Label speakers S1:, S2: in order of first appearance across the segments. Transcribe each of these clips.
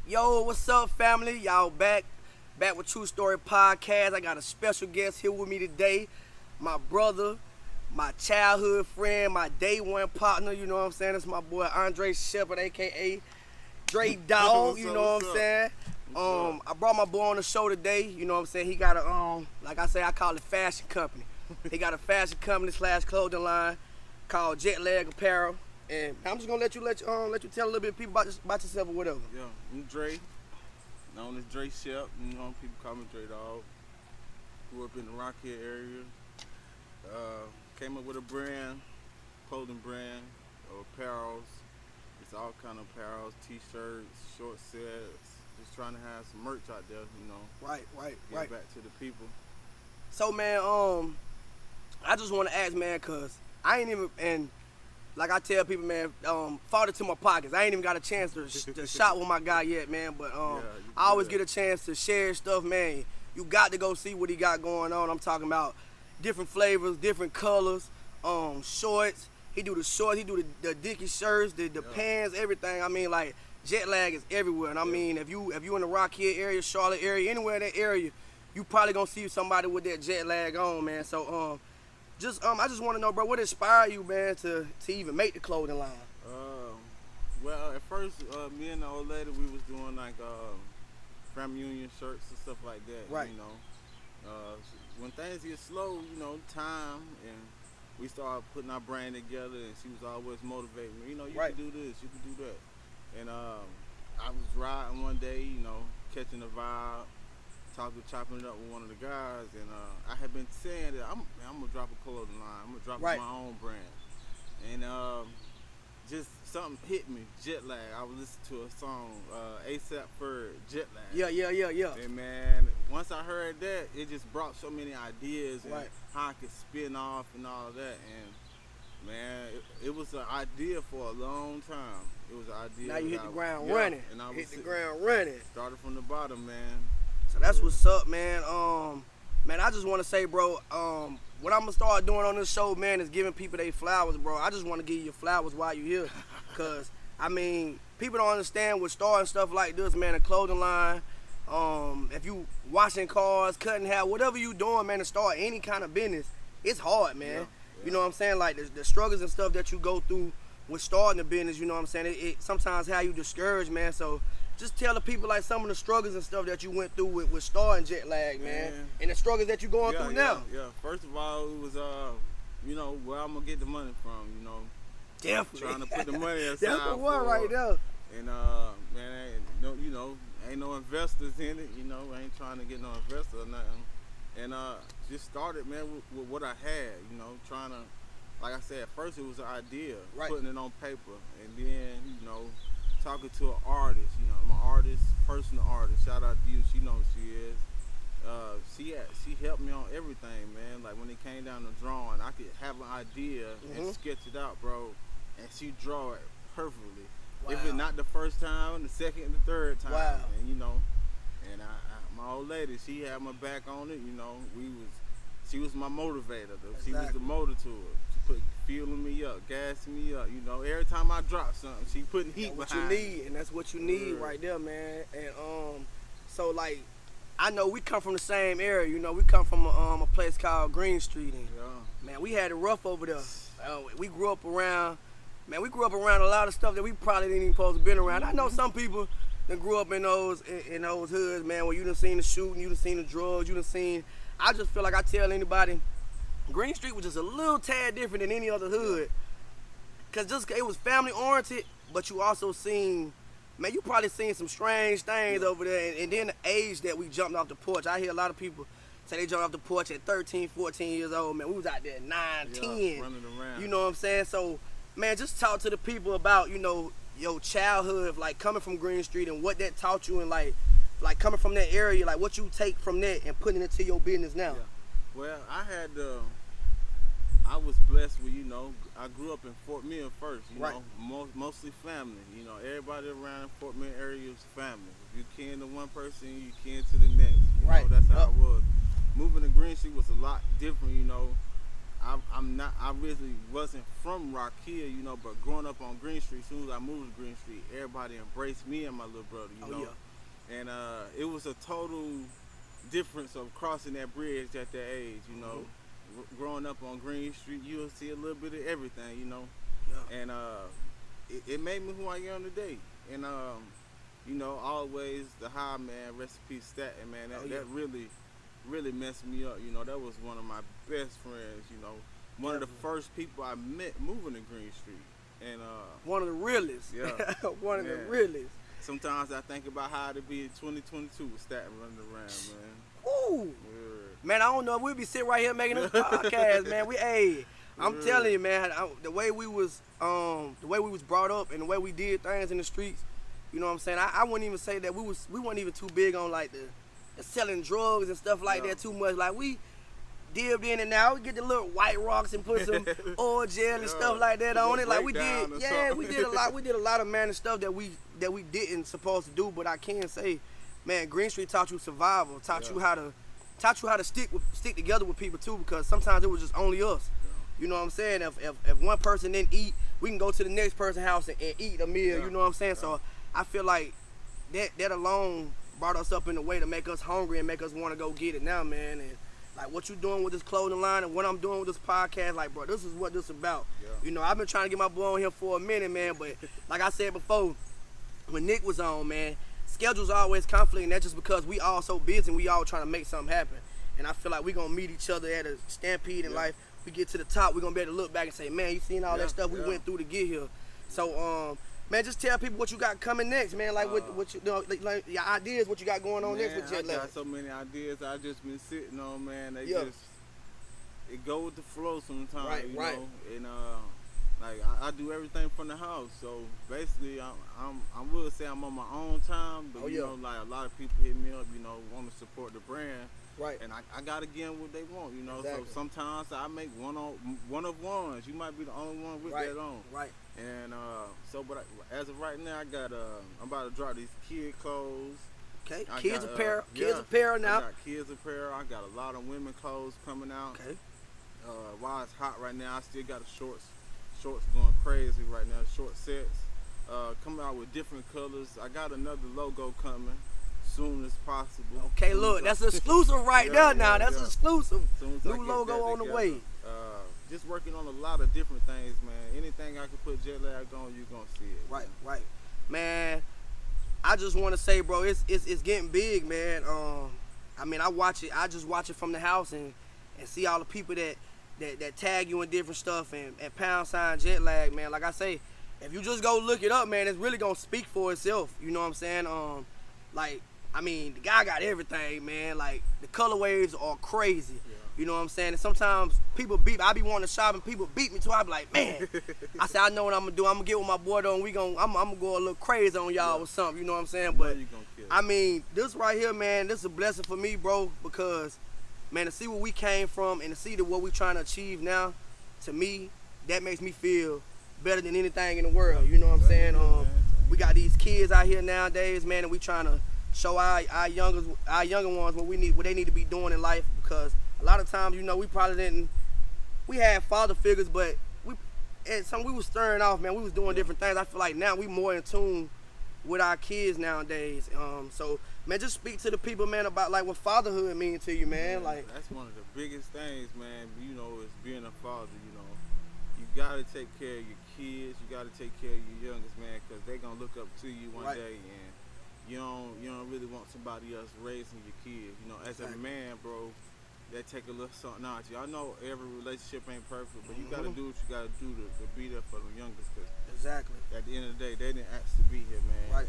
S1: Yo, what's up, family? Y'all back with TruStoryPodcast. I got a special guest here with me today. My brother, my childhood friend, my day one partner, you know what I'm saying? It's my boy Dre Shep, aka Dre Dog, you know what I'm saying? I brought my boy on the show today, you know what I'm saying? He got a, like I say, I call it fashion company. He got a fashion company / clothing line called JETLAG Apparel. And I'm just gonna let you tell a little bit of people about yourself or whatever.
S2: Yeah, I'm Dre, known as Dre Shep. You know, people call me Dre Dog. Grew up in the Rockhead area. Came up with a brand, clothing brand, apparels. It's all kind of apparels, t-shirts, short sets. Just trying to have some merch out there, you know.
S1: Right.
S2: Get back to the people.
S1: So man, I just want to ask, man, cause I ain't even, and like I tell people, man, fall into my pockets. I ain't even got a chance to shop with my guy yet, man. But I always get a chance to share stuff, man. You got to go see what he got going on. I'm talking about different flavors, different colors, shorts. He do the shorts, he do the Dickie shirts, the pants, everything. I mean, like, JETLAG is everywhere. And I mean, if you in the Rockhead area, Charlotte area, anywhere in that area, you probably gonna see somebody with that JETLAG on, man. So I just want to know, bro, what inspired you, man, to even make the clothing line?
S2: Well, at first, me and the old lady, we was doing like family union shirts and stuff like that.
S1: Right.
S2: You know, when things get slow, you know, time, and we started putting our brand together, and she was always motivating me. You know, you can do this, you can do that. And I was riding one day, you know, catching the vibe, chopping it up with one of the guys, and I had been saying that I'm gonna drop a clothing line. I'm gonna drop my own brand, and just something hit me. JETLAG. I was listening to a song, ASAP for JETLAG.
S1: Yeah.
S2: And man, once I heard that, it just brought so many ideas and how I could spin off and all of that. And man, it was an idea for a long time. It was an idea.
S1: Now you hit the ground running.
S2: And I
S1: hit the ground running.
S2: Started from the bottom, man.
S1: So that's what's up, man. Man, I just want to say, bro, what I'm going to start doing on this show, man, is giving people their flowers, bro. I just want to give you your flowers while you're here. Because, I mean, people don't understand with starting stuff like this, man, a clothing line. If you washing cars, cutting hair, whatever you doing, man, to start any kind of business, it's hard, man.
S2: Yeah.
S1: You know what I'm saying? Like, the struggles and stuff that you go through with starting a business, you know what I'm saying? It sometimes have you discouraged, man. So just tell the people like some of the struggles and stuff that you went through with starting JETLAG, man, and the struggles that you're going through now.
S2: Yeah. First of all, it was you know, where I'm gonna get the money from, you know.
S1: Definitely.
S2: Trying to put the money aside.
S1: That's the one right there.
S2: And man, ain't no investors in it, you know. I ain't trying to get no investor or nothing. And just started, man, with what I had, you know, trying to, like I said, at first it was an idea, putting it on paper, and then, you know, talking to an artist, you know, I'm an artist, personal artist. Shout out to you, she knows who she is. She helped me on everything, man. Like when it came down to drawing, I could have an idea and sketch it out, bro, and she draw it perfectly.
S1: Wow.
S2: If it's not the first time, the second and the third time, and you know, and my old lady, she had my back on it. You know, she was my motivator. Though. She was the motor to it. She put fueling me up, gassing me up. You know, every time I drop something, she putting heat behind.
S1: That's what you need, and that's what you need right there, man. And so like, I know we come from the same area. You know, we come from a place called Green Street, and man, we had it rough over there. We grew up around. Man, we grew up around a lot of stuff that we probably didn't even supposed to been around. I know some people that grew up in those hoods, man, where you done seen the shooting, you done seen the drugs, you done seen. I just feel like I tell anybody, Green Street was just a little tad different than any other hood. Cause it was family oriented, but you also seen, man, you probably seen some strange things over there. And then the age that we jumped off the porch. I hear a lot of people say they jumped off the porch at 13, 14 years old. Man, we was out there at 9, 10.
S2: Running around.
S1: You know what I'm saying? So, man, just talk to the people about, you know, your childhood, like coming from Green Street and what that taught you, and like coming from that area, like what you take from that and putting it to your business now.
S2: Yeah. Well, I was blessed with, you know, I grew up in Fort Mill first, you know, mostly family. You know, everybody around Fort Mill area is family. If you kin to one person, you kin to the next. You know, that's how it was. Moving to Green Street was a lot different, you know. I really wasn't from Rock Hill, you know, but growing up on Green Street, as soon as I moved to Green Street, everybody embraced me and my little brother, you know. Yeah. And it was a total difference of crossing that bridge at that age, you know. Growing up on Green Street, you'll see a little bit of everything, you know. Yeah. And it made me who I am today. And you know, always the high man, recipe Staten, man. That really messed me up. You know, that was one of my best friends. You know, one of the first people I met moving to Green Street, and
S1: one of the realest.
S2: Yeah,
S1: one of the realest.
S2: Sometimes I think about how it'd be in 2022 with Staten running around, man.
S1: Ooh, man, I don't know if we'd be sitting right here making this podcast, man. I'm telling you, man, the way we was brought up and the way we did things in the streets, you know what I'm saying? I wouldn't even say that we weren't even too big on like the selling drugs and stuff like that too much. Like we dipped in and out, we get the little white rocks and put some oil gel and stuff like that on it. Like we did, we did a lot. We did a lot of man stuff that we didn't supposed to do. But I can say, man, Green Street taught you survival, taught you how to stick together with people too. Because sometimes it was just only us. You know what I'm saying? If one person didn't eat, we can go to the next person's house and eat a meal. You know what I'm saying? So I feel like that alone brought us up in a way to make us hungry and make us want to go get it now, man. And like what you doing with this clothing line and what I'm doing with this podcast, like, bro, this is what this is about. Yeah. You know, I've been trying to get my boy on here for a minute, man, but like I said before, when Nick was on, man, schedules always conflicting. That's just because we all so busy and we all trying to make something happen. And I feel like we gonna meet each other at a stampede in life. We get to the top, we gonna be able to look back and say, man, you seen all that stuff we went through to get here. So, man, just tell people what you got coming next, man. Like what you know, like your ideas, what you got going on next with JETLAG.
S2: I got so many ideas I just been sitting on, man. They it go with the flow sometimes, you know. And like I do everything from the house. So basically, I will say I'm on my own time, but you know, like a lot of people hit me up, you know, want to support the brand.
S1: Right.
S2: And I gotta give them what they want, you know. Exactly. So sometimes I make one of ones. You might be the only one with that on.
S1: Right.
S2: And but as of right now, I got I'm about to drop these kid clothes.
S1: Okay. Kids apparel now.
S2: I got kids apparel. I got a lot of women clothes coming out.
S1: Okay.
S2: While it's hot right now, I still got the shorts going crazy right now. Short sets. Coming out with different colors. I got another logo coming soon as possible.
S1: Okay, look, that's exclusive right there now. That's exclusive. New logo on the way.
S2: Just working on a lot of different things, man. Anything I can put JETLAG on, you're gonna see it.
S1: Right. Man, I just wanna say, bro, it's getting big, man. I mean, I just watch it from the house and see all the people that tag you in different stuff and pound sign JETLAG, man. Like I say, if you just go look it up, man, it's really gonna speak for itself. You know what I'm saying? Like, I mean, the guy got everything, man. Like, the colorways are crazy. Yeah. You know what I'm saying? And sometimes people beat me. I be wanting to shop and people beat me too. I be like, man. I said, I know what I'm gonna do. I'm gonna get with my boy though, and I'm gonna go a little crazy on y'all or something. You know what I'm saying? But I mean, this right here, man, this is a blessing for me, bro, because, man, to see where we came from and to see what we trying to achieve now, to me, that makes me feel better than anything in the world. You know what I'm saying? We got these kids out here nowadays, man, and we trying to show our younger ones what they need to be doing in life, because a lot of times, you know, we had father figures, but we was stirring off, man. We was doing different things. I feel like now we more in tune with our kids nowadays. So, man, just speak to the people, man, about like what fatherhood means to you, man. Like,
S2: that's one of the biggest things, man. You know, is being a father. You know, you gotta take care of your kids. You gotta take care of your youngest, man, because they gonna look up to you one day, and you don't really want somebody else raising your kids. You know, as a man, bro, that take a little something out of you. I know every relationship ain't perfect, but you gotta do what you gotta do to be there for the youngest. Cause at the end of the day, they didn't ask to be here, man.
S1: Right.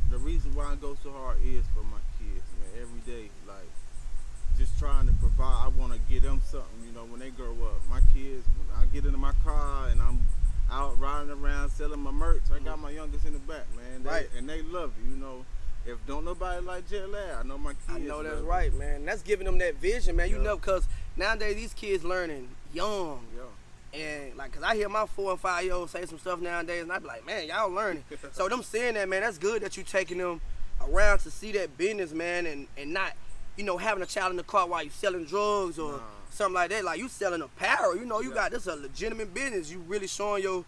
S2: The reason why I go so hard is for my kids, man. Every day, like, just trying to provide. I want to give them something, you know, when they grow up. My kids, when I get into my car and I'm out riding around selling my merch, I got my youngest in the back, man. And they love you, you know. If don't nobody like JETLAG, I know my kids.
S1: I know that's right, man. That's giving them that vision, man. You know, because nowadays these kids learning young. Yeah. And like, cause I hear my 4 and 5-year-olds say some stuff nowadays, and I be like, man, y'all learning. So them saying that, man, that's good that you taking them around to see that business, man, and not, you know, having a child in the car while you selling drugs or something like that. Like, you selling apparel, you know, you got this a legitimate business. You really showing your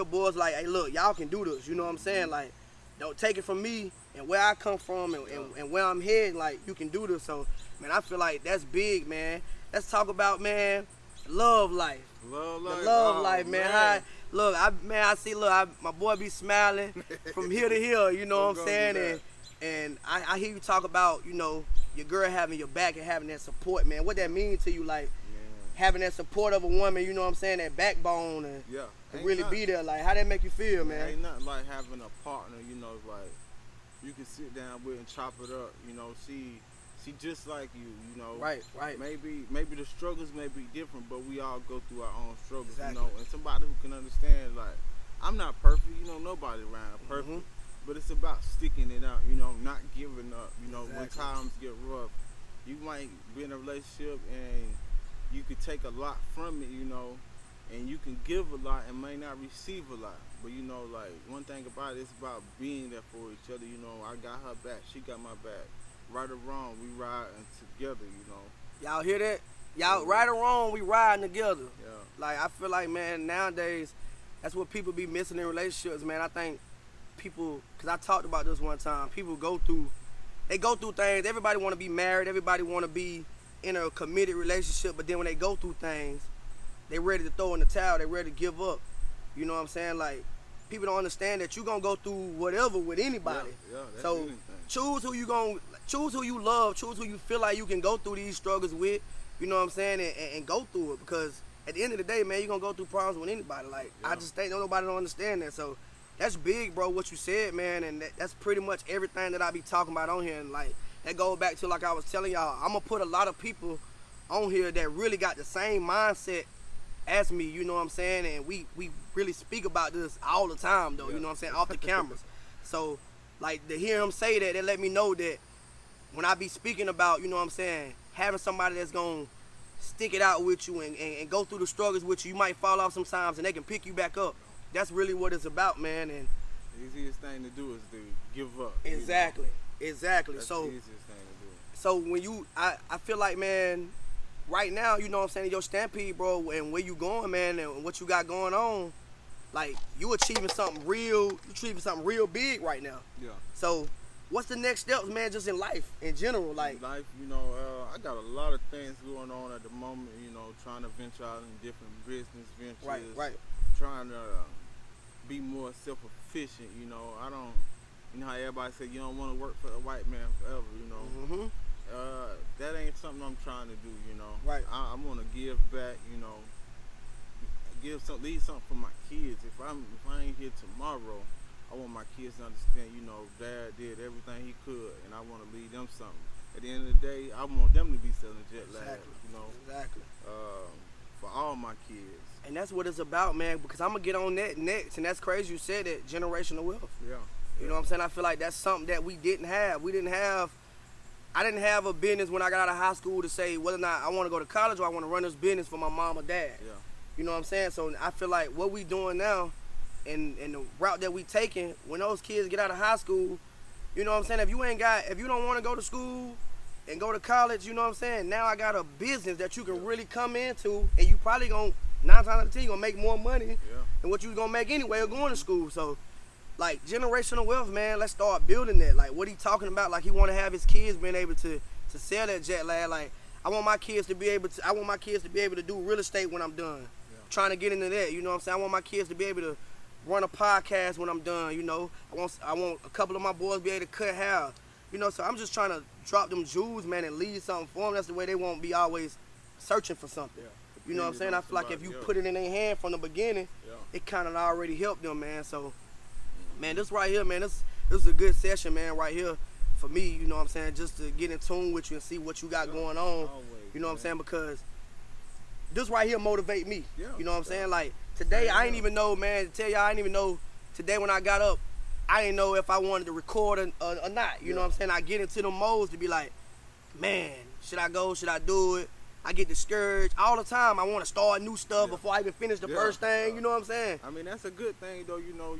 S1: boys, like, hey, look, y'all can do this. You know what I'm saying? Like, don't take it from me and where I come from and where I'm heading. Like, you can do this. So, man, I feel like that's big, man. Let's talk about, man, love life.
S2: Love life.
S1: The love life, man. I see, my boy be smiling from here to here, you know what I'm saying? And I hear you talk about, you know, your girl having your back and having that support, man. What that mean to you, like, having that support of a woman, you know what I'm saying, that backbone and really be there. Like, how that make you feel, man?
S2: Ain't nothing like having a partner, you know, like, you can sit down with and chop it up, you know, she just like you know.
S1: Right.
S2: Maybe the struggles may be different, but we all go through our own struggles,
S1: Exactly.
S2: you know. And somebody who can understand, like, I'm not perfect, you know, nobody around perfect, but it's about sticking it out, you know, not giving up, you know. When times get rough, you might be in a relationship and you could take a lot from it, you know, and you can give a lot and may not receive a lot. But, you know, like, one thing about it is about being there for each other, you know. I got her back, she got my back. Right or wrong, we riding together, you know.
S1: Y'all hear that? Y'all, right or wrong, we riding together.
S2: Yeah.
S1: Like, I feel like, man, nowadays, that's what people be missing in relationships, man. I think people, because I talked about this one time, people go through things. Everybody want to be married. Everybody want to be in a committed relationship. But then when they go through things, they ready to throw in the towel. They ready to give up. You know what I'm saying? Like, people don't understand that you going to go through whatever with anybody.
S2: Yeah, that's
S1: so
S2: anything.
S1: choose who you love. Choose who you feel like you can go through these struggles with. You know what I'm saying? And go through it. Because at the end of the day, man, you're going to go through problems with anybody. Like, I just think nobody don't understand that. So that's big, bro, what you said, man. And that's pretty much everything that I be talking about on here. And, like, that goes back to, like I was telling y'all, I'm going to put a lot of people on here that really got the same mindset as me, you know what I'm saying? And we really speak about this all the time, though, you know what I'm saying, off the cameras. So, like, to hear him say that let me know that when I be speaking about, you know what I'm saying, having somebody that's going to stick it out with you and go through the struggles with you, you might fall off sometimes and they can pick you back up. That's really what it's about, man. And
S2: the easiest thing to do is to give up.
S1: Exactly.
S2: That's
S1: So,
S2: the easiest thing to do.
S1: So when I feel like, man, right now, you know what I'm saying, your stampede, bro, and where you going, man, and what you got going on, like, you achieving something real big right now.
S2: Yeah.
S1: So what's the next steps, man, just in life in general? Like,
S2: life, you know, I got a lot of things going on at the moment, you know, trying to venture out in different business ventures.
S1: Right.
S2: Trying to be more self-efficient, you know. I don't, you know how everybody say you don't want to work for the white man forever, you know. That ain't something I'm trying to do, you know.
S1: Right.
S2: I want to give back, you know, leave something for my kids. If I ain't here tomorrow, I want my kids to understand, you know, Dad did everything he could, and I want to leave them something. At the end of the day, I want them to be selling JETLAG, you know.
S1: Exactly.
S2: For all my kids.
S1: And that's what it's about, man, because I'm going to get on that next, and that's crazy you said that, generational wealth.
S2: Yeah.
S1: You know what I'm saying? I feel like that's something that we didn't have. I didn't have a business when I got out of high school to say whether or not I want to go to college or I want to run this business for my mom or dad.
S2: Yeah.
S1: You know what I'm saying? So I feel like what we doing now and the route that we taking, when those kids get out of high school, you know what I'm saying? If you don't want to go to school and go to college, you know what I'm saying? Now I got a business that you can really come into, and you probably gonna, 9 times out of 10, you gonna make more money than what you was gonna make anyway or going to school. So, like, generational wealth, man, let's start building that. Like, what he talking about, like, he want to have his kids being able to sell that JETLAG. Like, I want my kids to be able to do real estate when I'm done. Trying to get into that, you know what I'm saying? I want my kids to be able to run a podcast when I'm done, you know. I want a couple of my boys to be able to cut hair, you know. So I'm just trying to drop them jewels, man, and leave something for them. That's the way they won't be always searching for something. You know what I'm saying? I feel like if you put it in their hand from the beginning, it kind of already helped them, man. So, man, this right here, man, this is a good session, man, right here for me, you know what I'm saying, just to get in tune with you and see what you got going on, you know what I'm saying, because this right here motivate me, you know what I'm saying, like, today, I ain't even know, man, to tell y'all, I didn't even know, today when I got up, I didn't know if I wanted to record or not, you know what I'm saying, I get into them modes to be like, man, should I go, should I do it? I get discouraged all the time. I want to start new stuff before I even finish the first thing. You know what I'm saying?
S2: I mean, that's a good thing, though. You know,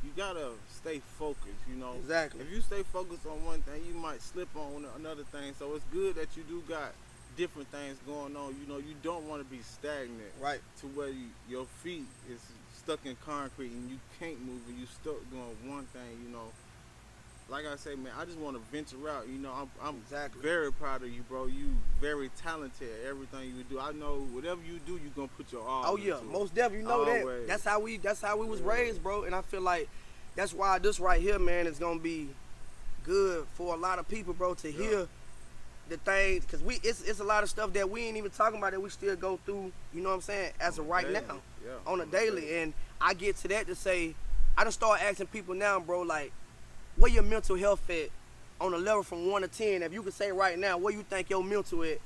S2: you gotta stay focused. You know,
S1: exactly.
S2: If you stay focused on one thing, you might slip on another thing. So it's good that you do got different things going on. You know, you don't want to be stagnant.
S1: Right.
S2: To where your feet is stuck in concrete and you can't move and you stuck doing one thing, you know. Like I say, man, I just want to venture out. You know, I'm
S1: Exactly.
S2: very proud of you, bro. You very talented at everything you do. I know whatever you do, you gonna put your all.
S1: Oh yeah, most definitely. You know
S2: Always.
S1: that. That's how we was raised, bro. And I feel like that's why this right here, man, is gonna be good for a lot of people, bro, to hear the things, because it's a lot of stuff that we ain't even talking about that we still go through. You know what I'm saying? As of right now, on a daily. And I get to that to say, I done start asking people now, bro, like, where your mental health at on a level from 1 to 10? If you could say right now, where you think your mental at,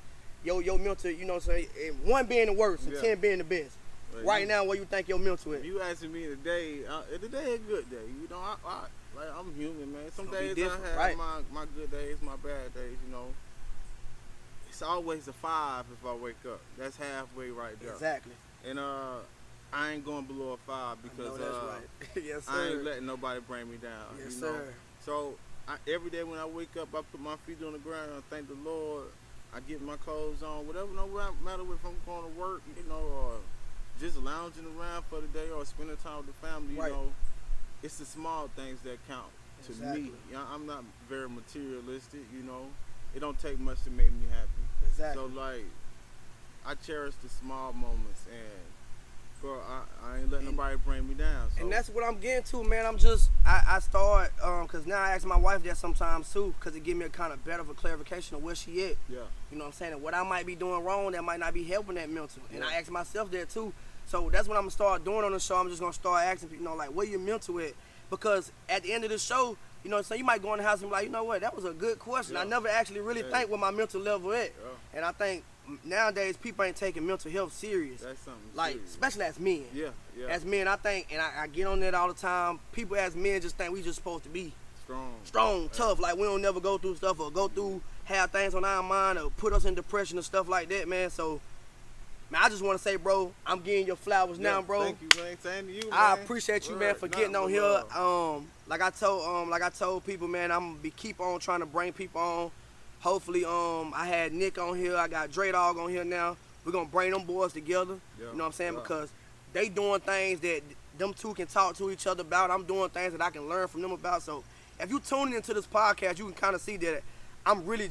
S1: your mental, you know what I'm saying, 1 being the worst and 10 being the best. Right now, where you think your mental at?
S2: You asking me today is a good day. You know, like I'm human, man. Some days I have my good days, my bad days, you know. It's always a 5 if I wake up. That's halfway right there.
S1: Exactly.
S2: And I ain't going below a 5 because
S1: that's right. Yes, sir.
S2: I ain't letting nobody bring me down.
S1: Yes,
S2: you know?
S1: sir.
S2: So every day when I wake up, I put my feet on the ground. I thank the Lord. I get my clothes on, whatever. No matter if I'm going to work, you know, or just lounging around for the day, or spending time with the family. You know, it's the small things that count to me. You know, I'm not very materialistic. You know, it don't take much to make me happy.
S1: Exactly.
S2: So like, I cherish the small moments, and bro, I ain't letting nobody bring me down. So.
S1: And that's what I'm getting to, man. I start, because now I ask my wife that sometimes too, because it give me a kind of better of a clarification of where she at.
S2: Yeah.
S1: You know what I'm saying? And what I might be doing wrong that might not be helping that mental. And I ask myself that too. So that's what I'm going to start doing on the show. I'm just going to start asking people, you know, like, where your mental at? Because at the end of the show, you know what I'm saying, you might go in the house and be like, you know what, that was a good question. I never actually really think where my mental level at. And I think nowadays people ain't taking mental health serious.
S2: That's something
S1: like
S2: serious.
S1: Especially as men.
S2: Yeah.
S1: As men, I think, and I get on that all the time, people as men just think we just supposed to be strong, tough, like we don't never go through stuff or have things on our mind or put us in depression and stuff like that, man. So, man, I just want to say, bro, I'm getting your flowers now, bro.
S2: Thank you, man. Same to you, man.
S1: I appreciate you, man, for getting on here. Like I told people, man, I'm gonna keep on trying to bring people on. Hopefully, I had Nick on here. I got Dre Dog on here now. We're gonna bring them boys together. You know what I'm saying? Because they doing things that them two can talk to each other about. I'm doing things that I can learn from them about. So if you tuning into this podcast, you can kind of see that I'm really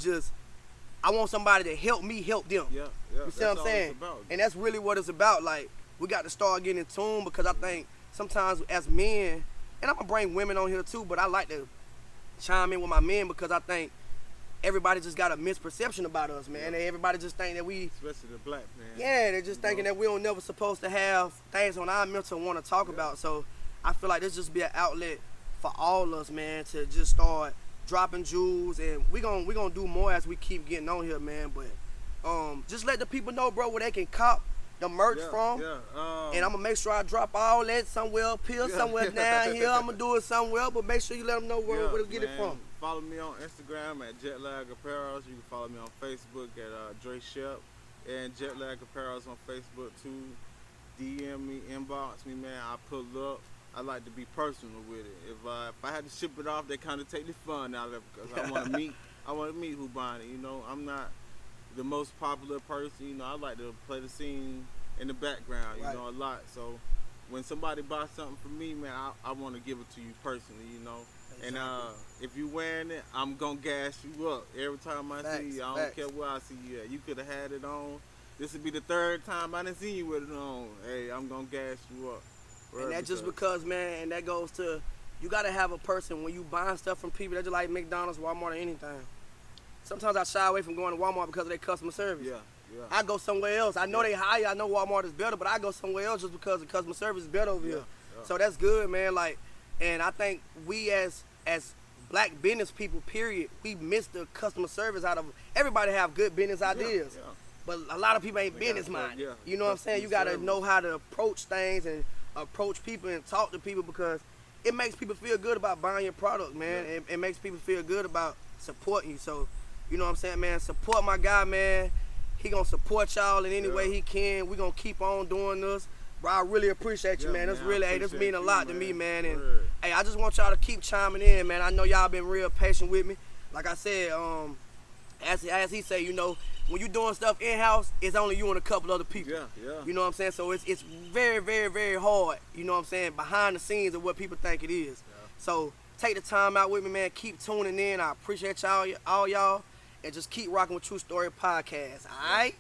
S1: I want somebody to help me help them.
S2: Yeah.
S1: You see what I'm saying? And that's really what it's about. Like, we got to start getting in tune, because I think sometimes as men, and I'm gonna bring women on here too, but I like to chime in with my men, because I think everybody just got a misperception about us, man. Everybody just think that we,
S2: especially the black man.
S1: Yeah, they're just thinking that we don't never supposed to have things on our mental want to talk about. So I feel like this just be an outlet for all of us, man, to just start dropping jewels, and we gonna do more as we keep getting on here, man. But just let the people know, bro, where they can cop the merch from. And I'm gonna make sure I drop all that somewhere up here, somewhere down here. I'm gonna do it somewhere, but make sure you let them know where to get it from.
S2: Follow me on Instagram at JETLAG Apparels. You can follow me on Facebook at Dre Shep, and JETLAG Apparels on Facebook too. DM me, inbox me, man. I pull up. I like to be personal with it. If I had to ship it off, they kind of take the fun out of it, because I want to meet. I want to meet who buying it. You know, I'm not the most popular person. You know, I like to play the scene in the background. You know, a lot. So when somebody buys something from me, man, I want to give it to you personally. You know. And if you wearing it, I'm gonna gas you up every time I see you. I don't care where I see you at. You could have had it on. This would be the 3rd time I done seen you with it on. Hey, I'm gonna gas you up.
S1: And that's just because, man, and that goes to, you gotta have a person when you buying stuff from people that just like McDonald's, Walmart, or anything. Sometimes I shy away from going to Walmart because of their customer service. I go somewhere else. I know they higher. I know Walmart is better, but I go somewhere else just because the customer service is better over here. So that's good, man. Like, and I think we as black business people, period, we miss the customer service out of. Everybody have good business ideas, but a lot of people ain't business minded. You know what I'm saying? You gotta know how to approach things and approach people and talk to people, because it makes people feel good about buying your product, man. It makes people feel good about supporting you. So, you know what I'm saying, man? Support my guy, man. He gonna support y'all in any way he can. We gonna keep on doing this. Bro, I really appreciate you, man. This really, this mean a lot to me, man. And hey, I just want y'all to keep chiming in, man. I know y'all been real patient with me. Like I said, as he say, you know, when you're doing stuff in-house, it's only you and a couple other people.
S2: Yeah.
S1: You know what I'm saying? So it's very, very, very hard, you know what I'm saying, behind the scenes of what people think it is. Yeah. So take the time out with me, man. Keep tuning in. I appreciate y'all, all y'all. And just keep rocking with True Story Podcast, all right?